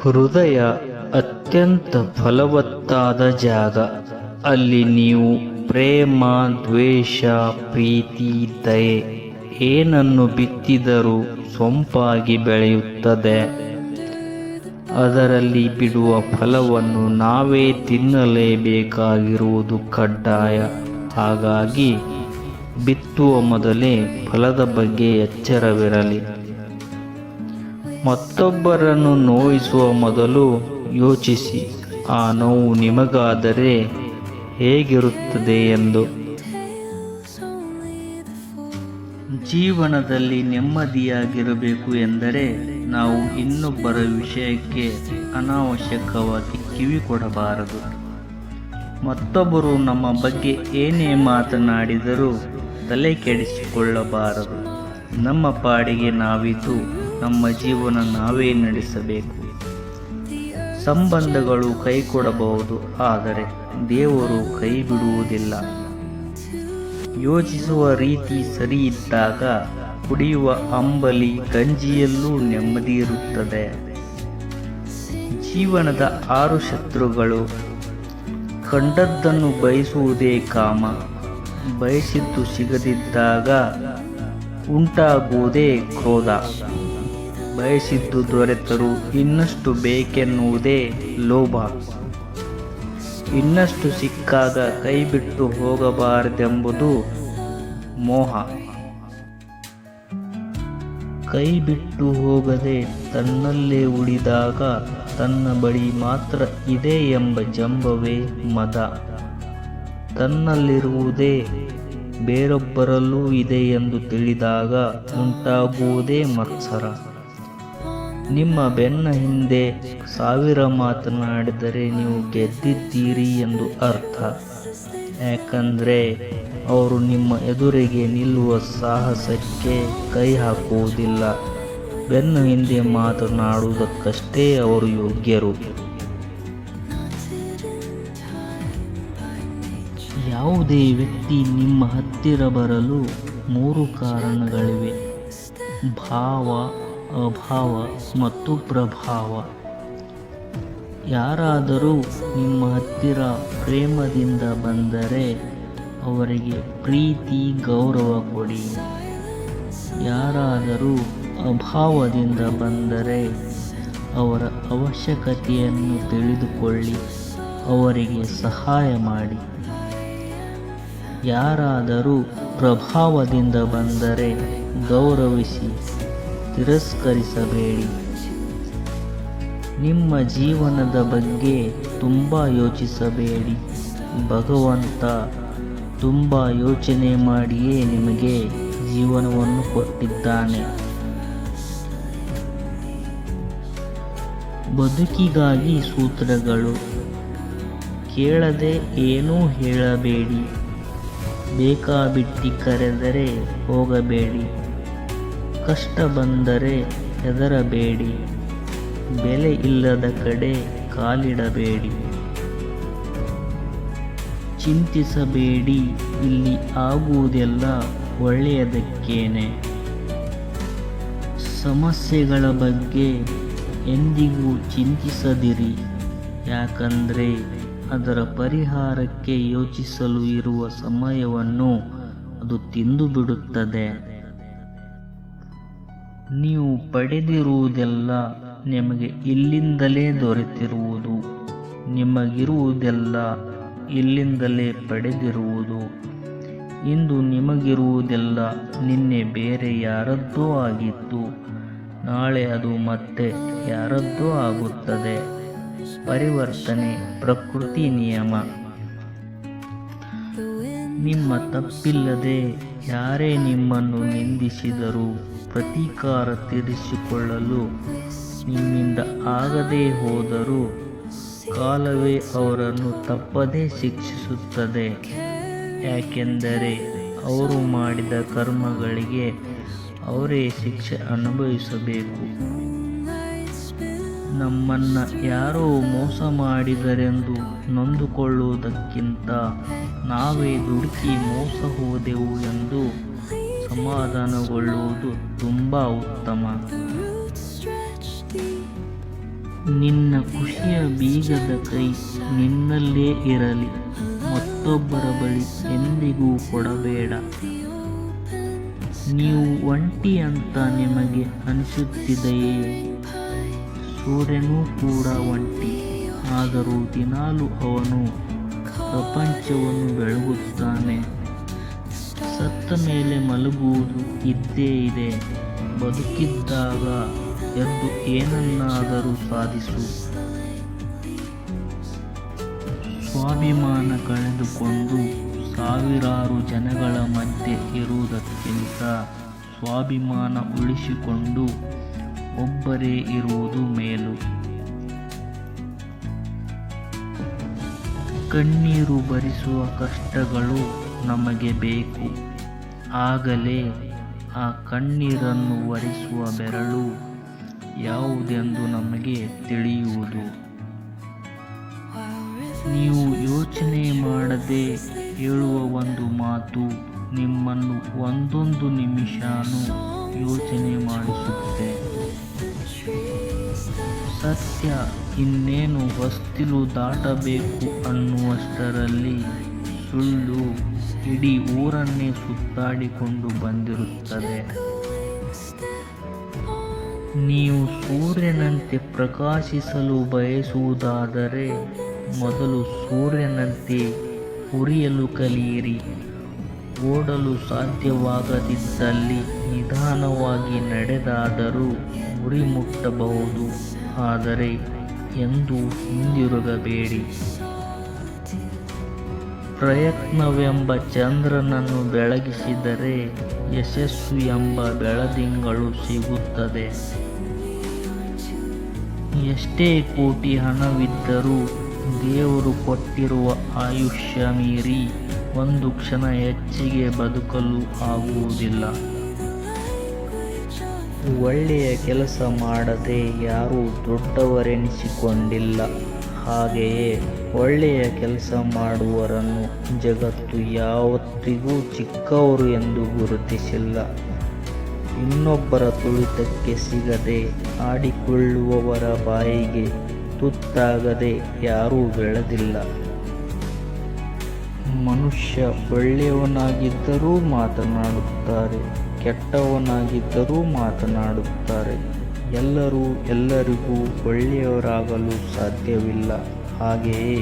ಹೃದಯ ಅತ್ಯಂತ ಫಲವತ್ತಾದ ಜಾಗ. ಅಲ್ಲಿ ನೀವು ಪ್ರೇಮ, ದ್ವೇಷ, ಪ್ರೀತಿ, ದಯೆ ಏನನ್ನು ಬಿತ್ತಿದರೂ ಸೊಂಪಾಗಿ ಬೆಳೆಯುತ್ತದೆ. ಅದರಲ್ಲಿ ಬಿಡುವ ಫಲವನ್ನು ನಾವೇ ತಿನ್ನಲೇಬೇಕಾಗಿರುವುದು ಕಡ್ಡಾಯ. ಹಾಗಾಗಿ ಬಿತ್ತುವ ಮೊದಲೇ ಫಲದ ಬಗ್ಗೆ ಎಚ್ಚರವಿರಲಿ. ಮತ್ತೊಬ್ಬರನ್ನು ನೋಯಿಸುವ ಮೊದಲು ಯೋಚಿಸಿ, ಆ ನೋವು ನಿಮಗಾದರೆ ಹೇಗಿರುತ್ತದೆ ಎಂದು. ಜೀವನದಲ್ಲಿ ನೆಮ್ಮದಿಯಾಗಿರಬೇಕು ಎಂದರೆ ನಾವು ಇನ್ನೊಬ್ಬರ ವಿಷಯಕ್ಕೆ ಅನಾವಶ್ಯಕವಾಗಿ ಕಿವಿ ಕೊಡಬಾರದು. ಮತ್ತೊಬ್ಬರು ನಮ್ಮ ಬಗ್ಗೆ ಏನೇ ಮಾತನಾಡಿದರೂ ತಲೆ ಕೆಡಿಸಿಕೊಳ್ಳಬಾರದು. ನಮ್ಮ ಪಾಡಿಗೆ ನಾವಿದ್ದು ನಮ್ಮ ಜೀವನ ನಾವೇ ನಡೆಸಬೇಕು. ಸಂಬಂಧಗಳು ಕೈಕೊಡಬಹುದು, ಆದರೆ ದೇವರು ಕೈ ಬಿಡುವುದಿಲ್ಲ. ಯೋಚಿಸುವ ರೀತಿ ಸರಿ ಇದ್ದಾಗ ಕುಡಿಯುವ ಅಂಬಲಿ ಗಂಜಿಯಲ್ಲೂ ನೆಮ್ಮದಿ ಇರುತ್ತದೆ. ಜೀವನದ 6 ಶತ್ರುಗಳು. ಕಂಡದ್ದನ್ನು ಬಯಸುವುದೇ ಕಾಮ. ಬಯಸಿದ್ದು ಸಿಗದಿದ್ದಾಗ ಉಂಟಾಗುವುದೇ ಕ್ರೋಧ. ಬಯಸಿದ್ದು ದೊರೆತರೂ ಇನ್ನಷ್ಟು ಬೇಕೆನ್ನುವುದೇ ಲೋಭ. ಇನ್ನಷ್ಟು ಸಿಕ್ಕಾಗ ಕೈಬಿಟ್ಟು ಹೋಗಬಾರದೆಂಬುದು ಮೋಹ. ಕೈಬಿಟ್ಟು ಹೋಗದೆ ತನ್ನಲ್ಲೇ ಉಳಿದಾಗ ತನ್ನ ಬಳಿ ಮಾತ್ರ ಇದೆ ಎಂಬ ಜಂಬವೇ ಮದ. ತನ್ನಲ್ಲಿರುವುದೇ ಬೇರೊಬ್ಬರಲ್ಲೂ ಇದೆ ಎಂದು ತಿಳಿದಾಗ ಉಂಟಾಗುವುದೇ ಮತ್ಸರ. ನಿಮ್ಮ ಬೆನ್ನ ಹಿಂದೆ 1000 ಮಾತನಾಡಿದರೆ ನೀವು ಗೆದ್ದಿದ್ದೀರಿ ಎಂದು ಅರ್ಥ. ಯಾಕಂದರೆ ಅವರು ನಿಮ್ಮ ಎದುರಿಗೆ ನಿಲ್ಲುವ ಸಾಹಸಕ್ಕೆ ಕೈ ಹಾಕುವುದಿಲ್ಲ. ಬೆನ್ನು ಹಿಂದೆ ಮಾತನಾಡುವುದಕ್ಕಷ್ಟೇ ಅವರು ಯೋಗ್ಯರು. ಯಾವುದೇ ವ್ಯಕ್ತಿ ನಿಮ್ಮ ಹತ್ತಿರ ಬರಲು 3 ಕಾರಣಗಳಿವೆ: ಭಾವ, ಅಭಾವ ಮತ್ತು ಪ್ರಭಾವ. ಯಾರಾದರೂ ನಿಮ್ಮ ಹತ್ತಿರ ಪ್ರೇಮದಿಂದ ಬಂದರೆ ಅವರಿಗೆ ಪ್ರೀತಿ, ಗೌರವ ಕೊಡಿ. ಯಾರಾದರೂ ಅಭಾವದಿಂದ ಬಂದರೆ ಅವರ ಅವಶ್ಯಕತೆಯನ್ನು ತಿಳಿದುಕೊಳ್ಳಿ, ಅವರಿಗೆ ಸಹಾಯ ಮಾಡಿ. ಯಾರಾದರೂ ಪ್ರಭಾವದಿಂದ ಬಂದರೆ ಗೌರವಿಸಿ, ತಿರಸ್ಕರಿಸಬೇಡಿ. ನಿಮ್ಮ ಜೀವನದ ಬಗ್ಗೆ ತುಂಬ ಯೋಚಿಸಬೇಡಿ. ಭಗವಂತ ತುಂಬ ಯೋಚನೆ ಮಾಡಿಯೇ ನಿಮಗೆ ಜೀವನವನ್ನು ಕೊಟ್ಟಿದ್ದಾನೆ. ಬದುಕಿಗಾಗಿ ಸೂತ್ರಗಳು. ಕೇಳದೆ ಏನೂ ಹೇಳಬೇಡಿ. ಬೇಕಾಬಿಟ್ಟಿ ಕರೆದರೆ ಹೋಗಬೇಡಿ. ಕಷ್ಟ ಬಂದರೆ ಹೆದರಬೇಡಿ. ಬೆಲೆ ಇಲ್ಲದ ಕಡೆ ಕಾಲಿಡಬೇಡಿ. ಚಿಂತಿಸಬೇಡಿ, ಇಲ್ಲಿ ಆಗುವುದೆಲ್ಲ ಒಳ್ಳೆಯದಕ್ಕೇನೆ. ಸಮಸ್ಯೆಗಳ ಬಗ್ಗೆ ಎಂದಿಗೂ ಚಿಂತಿಸದಿರಿ, ಯಾಕಂದರೆ ಅದರ ಪರಿಹಾರಕ್ಕೆ ಯೋಚಿಸಲು ಇರುವ ಸಮಯವನ್ನು ಅದು ತಿಂದು ಬಿಡುತ್ತದೆ. ನೀವು ಪಡೆದಿರುವುದೆಲ್ಲ ನಿಮಗೆ ಇಲ್ಲಿಂದಲೇ ದೊರೆತಿರುವುದು. ನಿಮಗಿರುವುದೆಲ್ಲ ಇಲ್ಲಿಂದಲೇ ಪಡೆದಿರುವುದು. ಇಂದು ನಿಮಗಿರುವುದೆಲ್ಲ ನಿನ್ನೆ ಬೇರೆ ಯಾರದ್ದೋ ಆಗಿತ್ತು. ನಾಳೆ ಅದು ಮತ್ತೆ ಯಾರದ್ದೋ ಆಗುತ್ತದೆ. ಪರಿವರ್ತನೆ ಪ್ರಕೃತಿ ನಿಯಮ. ನಿಮ್ಮ ತಪ್ಪಿಲ್ಲದೆ ಯಾರೇ ನಿಮ್ಮನ್ನು ನಿಂದಿಸಿದರೂ ಪ್ರತೀಕಾರ ತೀರಿಸಿಕೊಳ್ಳಲು ನಿಮ್ಮಿಂದ ಆಗದೇ ಹೋದರೂ ಕಾಲವೇ ಅವರನ್ನು ತಪ್ಪದೇ ಶಿಕ್ಷಿಸುತ್ತದೆ. ಯಾಕೆಂದರೆ ಅವರು ಮಾಡಿದ ಕರ್ಮಗಳಿಗೆ ಅವರೇ ಶಿಕ್ಷೆ ಅನುಭವಿಸಬೇಕು. ನಮ್ಮನ್ನು ಯಾರೋ ಮೋಸ ಮಾಡಿದರೆಂದು ನೊಂದುಕೊಳ್ಳುವುದಕ್ಕಿಂತ ನಾವೇ ದುಡುಕಿ ಮೋಸ ಹೋದೆವು ಎಂದು ಸಮಾಧಾನಗೊಳ್ಳುವುದು ತುಂಬ ಉತ್ತಮ. ನಿನ್ನ ಖುಷಿಯ ಬೀಗದ ಕೈ ನಿನ್ನಲ್ಲೇ ಇರಲಿ, ಮತ್ತೊಬ್ಬರ ಬಳಿ ಎಂದಿಗೂ ಕೊಡಬೇಡ. ನೀವು ಒಂಟಿ ಅಂತ ನಿಮಗೆ ಅನಿಸುತ್ತಿದೆಯೇ? ಸೂರ್ಯನೂ ಕೂಡ ಒಂಟಿ, ಆದರೂ ದಿನಾಲೂ ಅವನು ಪ್ರಪಂಚವನ್ನು ಬೆಳಗುತ್ತಾನೆ. ಸತ್ತ ಮೇಲೆ ಮಲಗುವುದು ಇದ್ದೇ ಇದೆ. ಬದುಕಿದ್ದಾಗ ಎದ್ದು ಏನನ್ನಾದರೂ ಸಾಧಿಸು. ಸ್ವಾಭಿಮಾನ ಕಳೆದುಕೊಂಡು ಸಾವಿರಾರು ಜನಗಳ ಮಧ್ಯೆ ಇರುವುದಕ್ಕಿಂತ ಸ್ವಾಭಿಮಾನ ಉಳಿಸಿಕೊಂಡು ಒಬ್ಬರೇ ಇರುವುದು ಮೇಲು. ಕಣ್ಣೀರು ಭರಿಸುವ ಕಷ್ಟಗಳು ನಮಗೆ ಬೇಕು. ಆಗಲೇ ಆ ಕಣ್ಣೀರನ್ನು ಒರೆಸುವ ಬೆರಳು ಯಾವುದೆಂದು ನಮಗೆ ತಿಳಿಯುವುದು. ನೀವು ಯೋಚನೆ ಮಾಡದೆ ಹೇಳುವ ಒಂದು ಮಾತು ನಿಮ್ಮನ್ನು ಒಂದೊಂದು ನಿಮಿಷನೂ ಯೋಚನೆ ಮಾಡಿಸುತ್ತೆ. ಸತ್ಯ ಇನ್ನೇನು ಹೊಸ್ತಿಲು ದಾಟಬೇಕು ಅನ್ನುವಷ್ಟರಲ್ಲಿ ಸುಳ್ಳು ಇಡೀ ಊರನ್ನೇ ಸುತ್ತಾಡಿಕೊಂಡು ಬಂದಿರುತ್ತದೆ. ನೀವು ಸೂರ್ಯನಂತೆ ಪ್ರಕಾಶಿಸಲು ಬಯಸುವುದಾದರೆ ಮೊದಲು ಸೂರ್ಯನಂತೆ ಉರಿಯಲು ಕಲಿಯಿರಿ. ಓಡಲು ಸಾಧ್ಯವಾಗದಿದ್ದಲ್ಲಿ ನಿಧಾನವಾಗಿ ನಡೆದಾದರೂ ಗುರಿ ಮುಟ್ಟಬಹುದು, ಆದರೆ ಎಂದೂ ಹಿಂದಿರುಗಬೇಡಿ. ಪ್ರಯತ್ನವೆಂಬ ಚಂದ್ರನನ್ನು ಬೆಳಗಿಸಿದರೆ ಯಶಸ್ಸು ಎಂಬ ಬೆಳದಿಂಗಳು ಸಿಗುತ್ತದೆ. ಎಷ್ಟೇ ಕೋಟಿ ಹಣವಿದ್ದರೂ ದೇವರು ಕೊಟ್ಟಿರುವ ಆಯುಷ್ಯ ಮೀರಿ ಒಂದು ಕ್ಷಣ ಹೆಚ್ಚಿಗೆ ಬದುಕಲು ಆಗುವುದಿಲ್ಲ. ಒಳ್ಳೆಯ ಕೆಲಸ ಮಾಡದೆ ಯಾರೂ ದೊಡ್ಡವರೆನಿಸಿಕೊಂಡಿಲ್ಲ. ಹಾಗೆಯೇ ಒಳ್ಳೆಯ ಕೆಲಸ ಮಾಡುವವರನ್ನು ಜಗತ್ತು ಯಾವತ್ತಿಗೂ ಚಿಕ್ಕವರು ಎಂದು ಗುರುತಿಸಿಲ್ಲ. ಇನ್ನೊಬ್ಬರ ತುಳಿತಕ್ಕೆ ಸಿಗದೆ ಆಡಿಕೊಳ್ಳುವವರ ಬಾಯಿಗೆ ತುತ್ತಾಗದೆ ಯಾರೂ ಬೆಳೆದಿಲ್ಲ. ಮನುಷ್ಯ ಒಳ್ಳೆಯವನಾಗಿದ್ದರೂ ಮಾತನಾಡುತ್ತಾರೆ, ಕೆಟ್ಟವನಾಗಿದ್ದರೂ ಮಾತನಾಡುತ್ತಾರೆ. ಎಲ್ಲರೂ ಎಲ್ಲರಿಗೂ ಒಳ್ಳೆಯವರಾಗಲು ಸಾಧ್ಯವಿಲ್ಲ. ಹಾಗೆಯೇ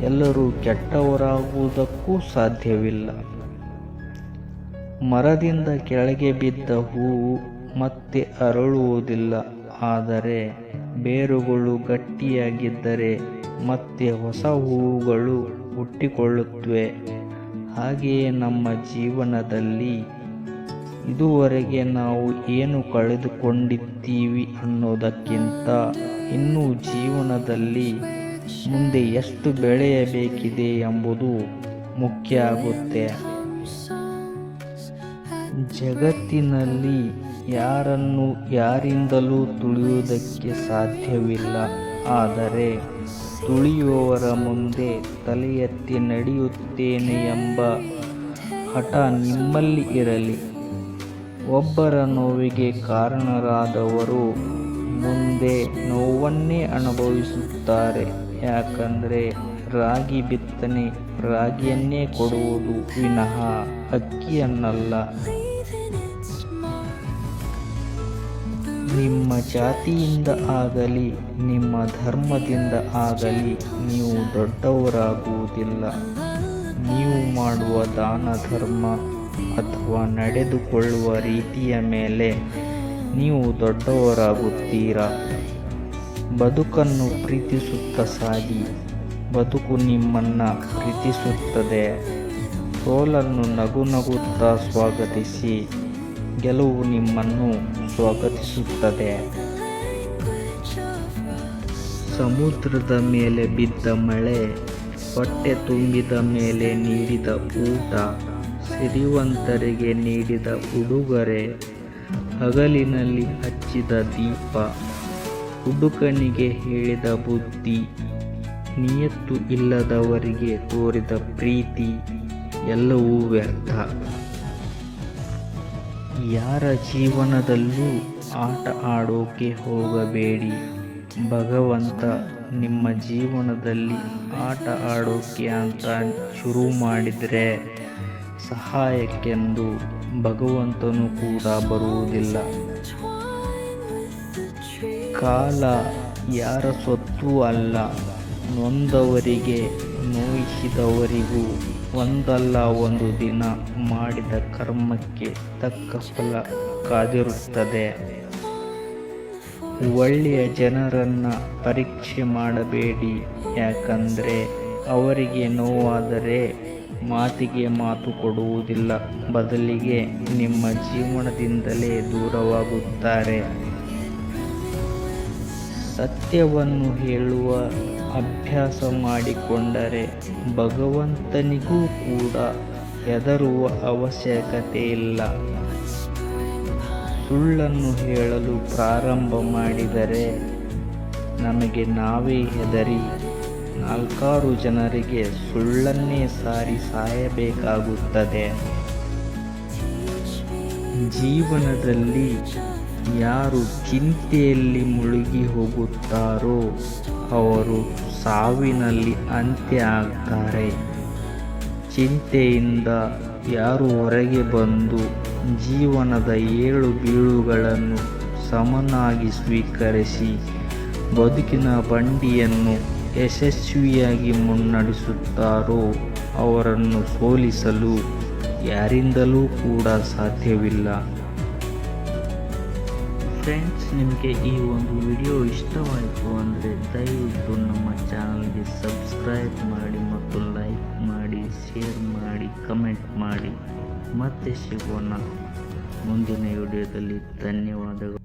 ಎಲ್ಲರೂ ಕೆಟ್ಟವರಾಗುವುದಕ್ಕೂ ಸಾಧ್ಯವಿಲ್ಲ. ಮರದಿಂದ ಕೆಳಗೆ ಬಿದ್ದ ಹೂವು ಮತ್ತೆ ಅರಳುವುದಿಲ್ಲ. ಆದರೆ ಬೇರುಗಳು ಗಟ್ಟಿಯಾಗಿದ್ದರೆ ಮತ್ತೆ ಹೊಸ ಹೂವುಗಳು ಹುಟ್ಟಿಕೊಳ್ಳುತ್ತವೆ. ಹಾಗೆಯೇ ನಮ್ಮ ಜೀವನದಲ್ಲಿ ಇದುವರೆಗೆ ನಾವು ಏನು ಕಳೆದುಕೊಂಡಿದ್ದೀವಿ ಅನ್ನೋದಕ್ಕಿಂತ ಇನ್ನೂ ಜೀವನದಲ್ಲಿ ಮುಂದೆ ಎಷ್ಟು ಬೆಳೆಯಬೇಕಿದೆ ಎಂಬುದು ಮುಖ್ಯ ಆಗುತ್ತೆ. ಜಗತ್ತಿನಲ್ಲಿ ಯಾರನ್ನು ಯಾರಿಂದಲೂ ತುಳಿಯುವುದಕ್ಕೆ ಸಾಧ್ಯವಿಲ್ಲ. ಆದರೆ ತುಳಿಯುವವರ ಮುಂದೆ ತಲೆ ಎತ್ತಿ ನಡೆಯುತ್ತೇನೆ ಎಂಬ ಹಠ ನಿಮ್ಮಲ್ಲಿ ಇರಲಿ. ಒಬ್ಬರ ನೋವಿಗೆ ಕಾರಣರಾದವರು ಮುಂದೆ ನೋವನ್ನೇ ಅನುಭವಿಸುತ್ತಾರೆ. ಯಾಕಂದರೆ ರಾಗಿ ಬಿತ್ತನೆ ರಾಗಿಯನ್ನೇ ಕೊಡುವುದು ವಿನಃ ಅಕ್ಕಿಯನ್ನಲ್ಲ. ನಿಮ್ಮ ಜಾತಿಯಿಂದ ಆಗಲಿ ನಿಮ್ಮ ಧರ್ಮದಿಂದ ಆಗಲಿ ನೀವು ದೊಡ್ಡವರಾಗುವುದಿಲ್ಲ. ನೀವು ಮಾಡುವ ದಾನ ಧರ್ಮ ಅಥವಾ ನಡೆದುಕೊಳ್ಳುವ ರೀತಿಯ ಮೇಲೆ ನೀವು ದೊಡ್ಡವರಾಗುತ್ತೀರಾ. ಬದುಕನ್ನು ಪ್ರೀತಿಸುತ್ತಾ ಸಾಗಿ, ಬದುಕು ನಿಮ್ಮನ್ನು ಪ್ರೀತಿಸುತ್ತದೆ. ಸೋಲನ್ನು ನಗು ನಗುತ್ತಾ ಸ್ವಾಗತಿಸಿ, ಗೆಲುವು ನಿಮ್ಮನ್ನು ಸ್ವಾಗತಿಸುತ್ತದೆ. ಸಮುದ್ರದ ಮೇಲೆ ಬಿದ್ದ ಮಳೆ, ಹೊಟ್ಟೆ ತುಂಬಿದ ಮೇಲೆ ನೀಡಿದ ಊಟ, ಸಿರಿವಂತರಿಗೆ ನೀಡಿದ ಉಡುಗೊರೆ, ಹಗಲಿನಲ್ಲಿ ಹಚ್ಚಿದ ದೀಪ, ಹುಡುಕನಿಗೆ ಹೇಳಿದ ಬುದ್ಧಿ, ನಿಯತ್ತು ಇಲ್ಲದವರಿಗೆ ತೋರಿದ ಪ್ರೀತಿ ಎಲ್ಲವೂ ವ್ಯರ್ಥ. ಯಾರ ಜೀವನದಲ್ಲೂ ಆಟ ಆಡೋಕೆ ಹೋಗಬೇಡಿ. ಭಗವಂತ ನಿಮ್ಮ ಜೀವನದಲ್ಲಿ ಆಟ ಆಡೋಕೆ ಅಂತ ಶುರು ಮಾಡಿದರೆ ಸಹಾಯಕ್ಕೆಂದು ಭಗವಂತನು ಕೂಡ ಬರುವುದಿಲ್ಲ. ಕಾಲ ಯಾರ ಸ್ವತ್ತೂ ಅಲ್ಲ. ನೊಂದವರಿಗೆ ನೋಯಿಸಿದವರಿಗೂ ಒಂದಲ್ಲ ಒಂದು ದಿನ ಮಾಡಿದ ಕರ್ಮಕ್ಕೆ ತಕ್ಕ ಫಲ ಕಾದಿರುತ್ತದೆ. ಒಳ್ಳೆಯ ಜನರನ್ನು ಪರೀಕ್ಷೆ ಮಾಡಬೇಡಿ, ಯಾಕಂದರೆ ಅವರಿಗೆ ನೋವಾದರೆ ಮಾತಿಗೆ ಮಾತು ಕೊಡುವುದಿಲ್ಲ, ಬದಲಿಗೆ ನಿಮ್ಮ ಜೀವನದಿಂದಲೇ ದೂರವಾಗುತ್ತಾರೆ. ಸತ್ಯವನ್ನು ಹೇಳುವ ಅಭ್ಯಾಸ ಮಾಡಿಕೊಂಡರೆ ಭಗವಂತನಿಗೂ ಕೂಡ ಹೆದರುವ ಅವಶ್ಯಕತೆ ಇಲ್ಲ. ಸುಳ್ಳನ್ನು ಹೇಳಲು ಪ್ರಾರಂಭ ಮಾಡಿದರೆ ನಮಗೆ ನಾವೇ ಹೆದರಿ 4 ಜನರಿಗೆ ಸುಳ್ಳನ್ನೇ ಸಾರಿ ಸಾಯಬೇಕಾಗುತ್ತದೆ. ಜೀವನದಲ್ಲಿ ಯಾರು ಚಿಂತೆಯಲ್ಲಿ ಮುಳುಗಿ ಹೋಗುತ್ತಾರೋ ಅವರು ಸಾವಿನಲ್ಲಿ ಅಂತ್ಯ ಆಗ್ತಾರೆ. ಚಿಂತೆಯಿಂದ ಯಾರು ಹೊರಗೆ ಬಂದು ಜೀವನದ ಏಳು ಬೀಳುಗಳನ್ನು ಸಮನಾಗಿ ಸ್ವೀಕರಿಸಿ ಬದುಕಿನ ಬಂಡಿಯನ್ನು ಯಶಸ್ವಿಯಾಗಿ ಮುನ್ನಡೆಸುತ್ತಾರೋ ಅವರನ್ನು ಸೋಲಿಸಲು ಯಾರಿಂದಲೂ ಕೂಡ ಸಾಧ್ಯವಿಲ್ಲ. ಫ್ರೆಂಡ್ಸ್, ನಿಮಗೆ ಈ ಒಂದು ವಿಡಿಯೋ ಇಷ್ಟವಾಯಿತು ಅಂದರೆ ದಯವಿಟ್ಟು ನಮ್ಮ ಚಾನಲ್ಗೆ ಸಬ್ಸ್ಕ್ರೈಬ್ ಮಾಡಿ ಮತ್ತು ಲೈಕ್ ಮಾಡಿ, ಶೇರ್ ಮಾಡಿ, ಕಮೆಂಟ್ ಮಾಡಿ. ಮತ್ತೆ ಸಿಗೋಣ ಮುಂದಿನ ವಿಡಿಯೋದಲ್ಲಿ. ಧನ್ಯವಾದಗಳು.